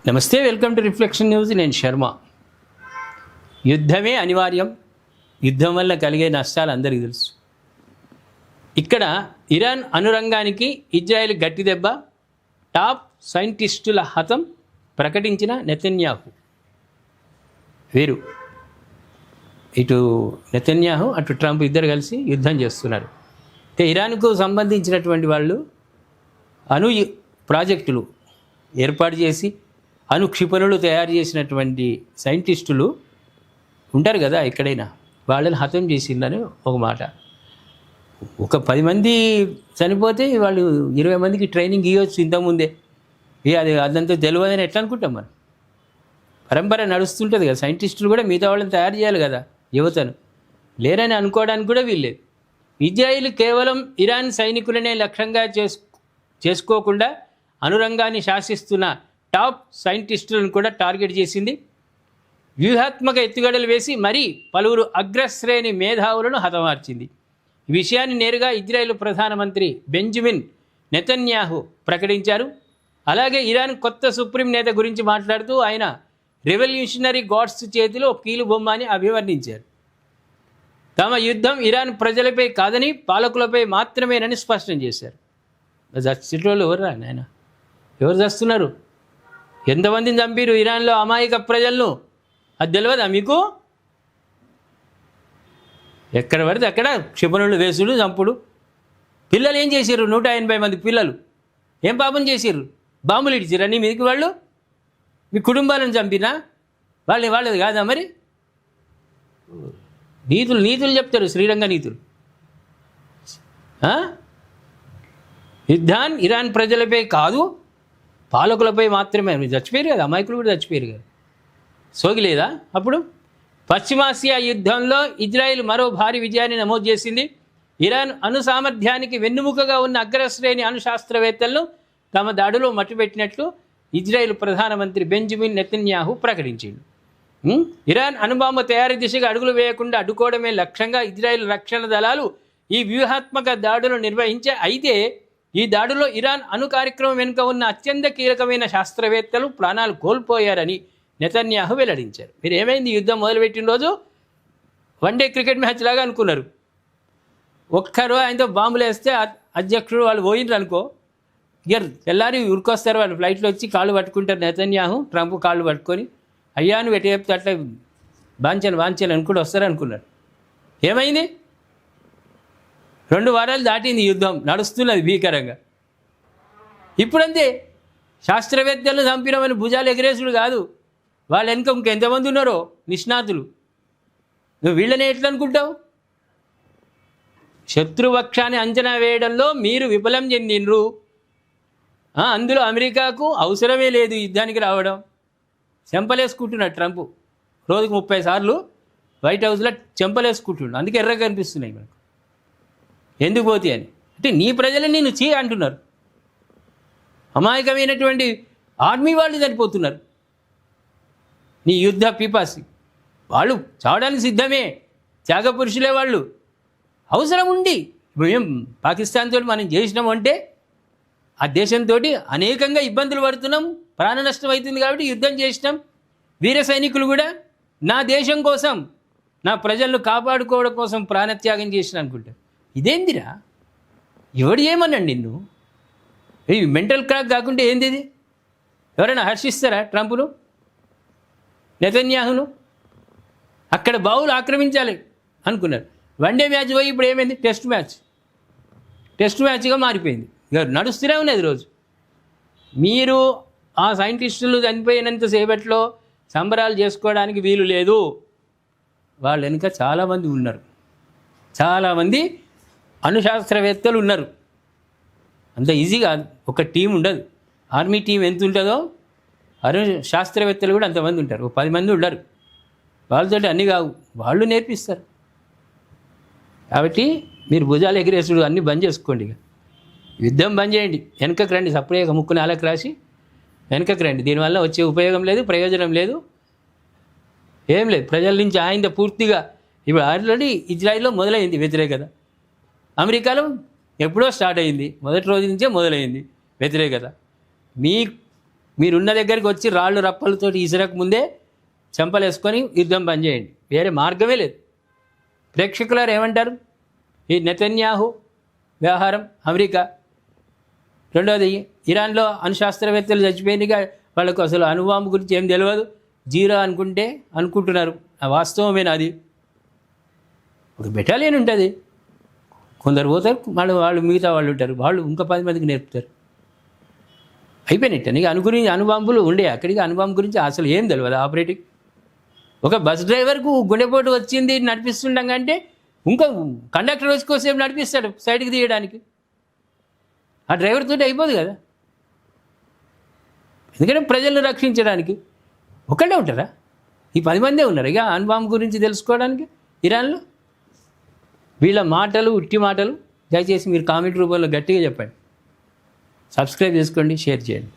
నమస్తే, welcome to reflection news. నేను శర్మ. యుద్ధమే అనివార్యం. యుద్ధం వల్ల కలిగే నష్టాలు అందరికీ తెలుసు. ఇక్కడ ఇరాన్ అనురంగానికి ఇజ్రాయెల్ గట్టి దెబ్బ. టాప్ సైంటిస్టుల హతం ప్రకటించిన నెతన్యాహు. వీరు ఇటు నెతన్యాహు అటు ట్రంప్ ఇద్దరు కలిసి యుద్ధం చేస్తున్నారు. ఇరాన్కు సంబంధించినటువంటి వాళ్ళు అణు ప్రాజెక్టులు ఏర్పాటు చేసి అణు క్షిపణులు తయారు చేసినటువంటి సైంటిస్టులు ఉంటారు కదా, ఎక్కడైనా వాళ్ళని హతం చేసిందని ఒక మాట. ఒక 10 మంది చనిపోతే వాళ్ళు 20 మందికి ట్రైనింగ్ ఇవ్వచ్చు ఇంతకుముందే. అది అదంతా తెలియదని ఎట్లా అనుకుంటాం మనం? పరంపర నడుస్తుంటుంది కదా. సైంటిస్టులు కూడా మిగతా వాళ్ళని తయారు చేయాలి కదా, యువతను. లేరని అనుకోవడానికి కూడా వీల్లేదు. ఇజ్రాయిల్ కేవలం ఇరాన్ సైనికులనే లక్ష్యంగా చేసుకోకుండా అనురంగాన్ని శాసిస్తున్న టాప్ సైంటిస్టులను కూడా టార్గెట్ చేసింది. వ్యూహాత్మక ఎత్తుగడలు వేసి మరీ పలువురు అగ్రశ్రేణి మేధావులను హతమార్చింది. ఈ విషయాన్ని నేరుగా ఇజ్రాయెల్ ప్రధానమంత్రి బెంజమిన్ నెతన్యాహు ప్రకటించారు. అలాగే ఇరాన్ కొత్త సుప్రీం నేత గురించి మాట్లాడుతూ ఆయన రెవల్యూషనరీ గాడ్స్ చేతిలో కీలుబొమ్మ అని అభివర్ణించారు. తమ యుద్ధం ఇరాన్ ప్రజలపై కాదని పాలకులపై మాత్రమేనని స్పష్టం చేశారు. చచ్చిటోళ్ళు ఎవరు నాయన? ఎవరు చస్తున్నారు? ఎంతమందిని చంపిరు ఇరాన్లో అమాయక ప్రజలను? అది తెలియదా మీకు? ఎక్కడ పడితే అక్కడ క్షిపణులు వేసుడు, చంపుడు. పిల్లలు ఏం చేసిర్రు? 180 మంది పిల్లలు ఏం పాపం చేసిర్రు? బాంబులు ఇడిచిర్రు నీ మీదకి వాళ్ళు? మీ కుటుంబాలను చంపినా వాళ్ళది కాదా మరి? నీతులు చెప్తారు, శ్రీరంగ నీతులు. యుద్ధాన్ని ఇరాన్ ప్రజలపై కాదు పాలకులపై మాత్రమే. చచ్చిపోయారు కదా, అమాయకులు కూడా చచ్చిపోయారు కదా. సోగిలేదా అప్పుడు? పశ్చిమాసియా యుద్ధంలో ఇజ్రాయిల్ మరో భారీ విజయాన్ని నమోదు చేసింది. ఇరాన్ అణు సామర్థ్యానికి వెన్నుముకగా ఉన్న అగ్రశ్రేణి అణు శాస్త్రవేత్తలను తమ దాడిలో మట్టుపెట్టినట్లు ఇజ్రాయిల్ ప్రధానమంత్రి బెంజమిన్ నెతన్యాహు ప్రకటించింది. ఇరాన్ అణుబాంబు తయారీ దిశగా అడుగులు వేయకుండా అడ్డుకోవడమే లక్ష్యంగా ఇజ్రాయిల్ రక్షణ దళాలు ఈ వ్యూహాత్మక దాడులు నిర్వహించాయి. అయితే ఈ దాడిలో ఇరాన్ అణు కార్యక్రమం వెనుక ఉన్న అత్యంత కీలకమైన శాస్త్రవేత్తలు ప్రాణాలు కోల్పోయారని నెతన్యాహు వెల్లడించారు. మీరు ఏమైంది? యుద్ధం మొదలుపెట్టిన రోజు వన్డే క్రికెట్ మ్యాచ్ లాగా అనుకున్నారు. ఒక్కరు ఆయనతో బాంబులు వేస్తే అధ్యక్షుడు వాళ్ళు పోయినరు అనుకో, ఇక తెల్లారి ఉరికొస్తారు వాళ్ళు. ఫ్లైట్లో వచ్చి కాళ్ళు పట్టుకుంటారు నెతన్యాహు, ట్రంప్ కాళ్ళు పట్టుకొని. అయ్యా నువ్వు ఎటు చెప్తే అట్లా వాంఛలు అనుకుంటూ వస్తారు అనుకున్నారు. ఏమైంది? 2 వారాలు దాటింది, యుద్ధం నడుస్తున్నది భీకరంగా. ఇప్పుడంతే శాస్త్రవేత్తలను చంపినామని భుజాలు ఎగరేసుడు కాదు, వాళ్ళ వెనుక ఇంకెంతమంది ఉన్నారో నిష్ణాతులు. నువ్వు వీళ్ళనే ఎట్లా అనుకుంటావు? శత్రుపక్షాన్ని అంచనా వేయడంలో మీరు విఫలం చెందినరు. అందులో అమెరికాకు అవసరమే లేదు యుద్ధానికి రావడం. చెంపలేసుకుంటున్నాడు ట్రంప్. రోజుకు 30 సార్లు వైట్ హౌస్లో చెంపలేసుకుంటున్నాడు. అందుకే ఎర్రగా కనిపిస్తున్నాయి మనకు. ఎందుకు పోతే అని అంటే నీ ప్రజలని నేను చీ అంటున్నారు. అమాయకమైనటువంటి ఆర్మీ వాళ్ళు చనిపోతున్నారు. నీ యుద్ధ పిపాసి వాళ్ళు చావడానికి సిద్ధమే, త్యాగపురుషులే వాళ్ళు. అవసరం ఉండి ఇప్పుడు ఏం పాకిస్తాన్తో మనం చేసినాం అంటే ఆ దేశంతో అనేకంగా ఇబ్బందులు పడుతున్నాం, ప్రాణ నష్టం అవుతుంది కాబట్టి యుద్ధం చేసినాం. వీర సైనికులు కూడా నా దేశం కోసం, నా ప్రజలను కాపాడుకోవడం కోసం ప్రాణత్యాగం చేసిన అనుకుంటారు. ఇదేందిరా? ఎవడు ఏమన్నాడు నిన్ను? ఈ మెంటల్ క్రాక్ కాకుంటే ఏంది ఇది? ఎవరైనా హర్షిస్తారా ట్రంప్ను, నెతన్యాహును? అక్కడ బావులు ఆక్రమించాలి అనుకున్నారు. వన్డే మ్యాచ్ పోయి ఇప్పుడు ఏమైంది? టెస్ట్ మ్యాచ్గా మారిపోయింది. నడుస్తూనే ఉన్నది రోజు. మీరు ఆ సైంటిస్టులు చనిపోయినంతసేపట్లో సంబరాలు చేసుకోవడానికి వీలు లేదు. వాళ్ళ వెనుక చాలామంది ఉన్నారు, చాలామంది అణుశాస్త్రవేత్తలు ఉన్నారు. అంత ఈజీ కాదు, ఒక టీం ఉండదు. ఆర్మీ టీం ఎంత ఉంటుందో అణు శాస్త్రవేత్తలు కూడా అంతమంది ఉంటారు. 10 మంది ఉండరు. వాళ్ళతో అన్నీ కావు, వాళ్ళు నేర్పిస్తారు. కాబట్టి మీరు భుజాలు ఎగిరేసుడు అన్నీ బంద్ చేసుకోండి. ఇక యుద్ధం బంద్ చేయండి, వెనకకు రండి. సపరేట్గా ముక్కు నాలకు రాసి వెనకకు రండి. దీనివల్ల వచ్చే ఉపయోగం లేదు, ప్రయోజనం లేదు, ఏం లేదు. ప్రజల నుంచి ఆయన పూర్తిగా ఇప్పుడు ఆల్రెడీ ఇజ్రాయిల్లో మొదలైంది వ్యతిరేకత. అమెరికాలో ఎప్పుడో స్టార్ట్ అయింది, మొదటి రోజు నుంచే మొదలైంది వ్యతిరేకత. మీ మీరున్న దగ్గరికి వచ్చి రాళ్ళు రప్పలతో ఇసురకు ముందే చెంపలేసుకొని యుద్ధం బంద్ చేయండి, వేరే మార్గమే లేదు. ప్రేక్షకులారు ఏమంటారు? ఈ నెతన్యాహు వ్యవహారం, అమెరికా. రెండోది, ఇరాన్లో అణుశాస్త్రవేత్తలు చచ్చిపోయిందిగా, వాళ్ళకు అసలు అణుబాంబు గురించి ఏం తెలియదు, జీరో అనుకుంటున్నారు. ఆ వాస్తవమేనా? అది ఒక బెటాలియన్ ఉంటుంది, కొందరు పోతారు, వాళ్ళు మిగతా వాళ్ళు ఉంటారు, వాళ్ళు ఇంకా 10 మందికి నేర్పుతారు. అయిపోయినట్టు. నీకు అణుబాంబులు ఉండే అక్కడికి అణుబాంబు గురించి అసలు ఏం తెలియదు. ఆపరేటింగ్ ఒక బస్ డ్రైవర్కు గుండెపోటు వచ్చింది నడిపిస్తుండగా అంటే ఇంకా కండక్టర్ వచ్చుకోసేపు నడిపిస్తాడు సైడ్కి తీయడానికి. ఆ డ్రైవర్ తోటి అయిపోదు కదా, ఎందుకంటే ప్రజలను రక్షించడానికి. ఒకళ్ళే ఉంటారా? ఈ 10 మందే ఉన్నారు ఇక అణుబాంబు గురించి తెలుసుకోవడానికి ఇరాన్లో. వీళ్ళ మాటలు ఉట్టి మాటలు. దయచేసి మీరు కామెంట్ రూపంలో గట్టిగా చెప్పండి. సబ్స్క్రైబ్ చేసుకోండి, షేర్ చేయండి.